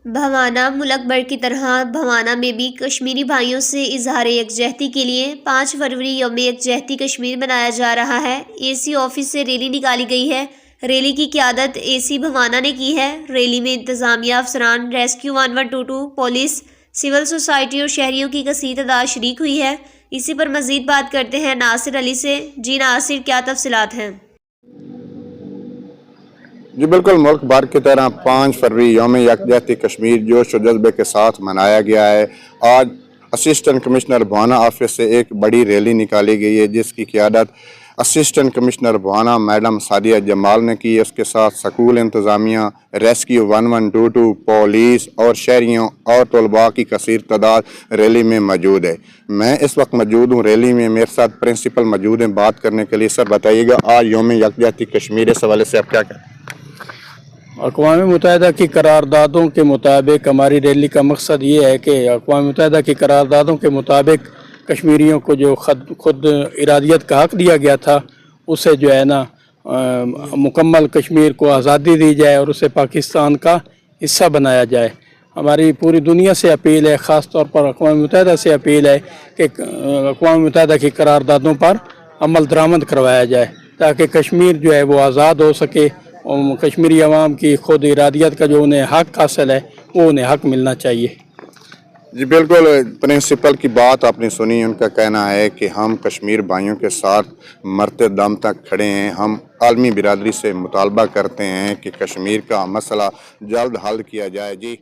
بھوانا ملک بھر کی طرح بھوانا میں بھی کشمیری بھائیوں سے اظہار یکجہتی کے لیے 5 فروری یوم یکجہتی کشمیر منایا جا رہا ہے۔ اے سی آفس سے ریلی نکالی گئی ہے۔ ریلی کی قیادت اے سی بھوانا نے کی ہے۔ ریلی میں انتظامیہ افسران، ریسکیو 1122، پولیس، سول سوسائٹی اور شہریوں کی کثیر تعداد شریک ہوئی ہے۔ اسی پر مزید بات کرتے ہیں ناصر علی سے۔ جی ناصر، کیا تفصیلات ہیں؟ جی بالکل، ملک بھر کی طرح 5 فروری یوم یکجہتی کشمیر جوش و جذبے کے ساتھ منایا گیا ہے۔ آج اسسٹنٹ کمشنر بھوانا آفس سے ایک بڑی ریلی نکالی گئی ہے جس کی قیادت اسسٹنٹ کمشنر بھوانا میڈم سعدیہ جمال نے کی۔ اس کے ساتھ سکول انتظامیہ، ریسکیو 1122، پولیس اور شہریوں اور طلباء کی کثیر تعداد ریلی میں موجود ہے۔ میں اس وقت موجود ہوں ریلی میں، میرے ساتھ پرنسپل موجود ہیں بات کرنے کے لیے۔ سر بتائیے گا آج یوم یکجہتی کشمیر اس حوالے سے آپ کیا کہتے ہیں؟ اقوام متحدہ کی قراردادوں کے مطابق ہماری ریلی کا مقصد یہ ہے کہ اقوام متحدہ کی قراردادوں کے مطابق کشمیریوں کو جو خود ارادیت کا حق دیا گیا تھا اسے جو ہے نا مکمل کشمیر کو آزادی دی جائے اور اسے پاکستان کا حصہ بنایا جائے۔ ہماری پوری دنیا سے اپیل ہے، خاص طور پر اقوام متحدہ سے اپیل ہے کہ اقوام متحدہ کی قراردادوں پر عمل درآمد کروایا جائے تاکہ کشمیر جو ہے وہ آزاد ہو سکے اور کشمیری عوام کی خود ارادیت کا جو انہیں حق حاصل ہے وہ انہیں حق ملنا چاہیے۔ جی بالکل، پرنسپل کی بات آپ نے سنی۔ ان کا کہنا ہے کہ ہم کشمیر بھائیوں کے ساتھ مرتے دم تک کھڑے ہیں۔ ہم عالمی برادری سے مطالبہ کرتے ہیں کہ کشمیر کا مسئلہ جلد حل کیا جائے۔ جی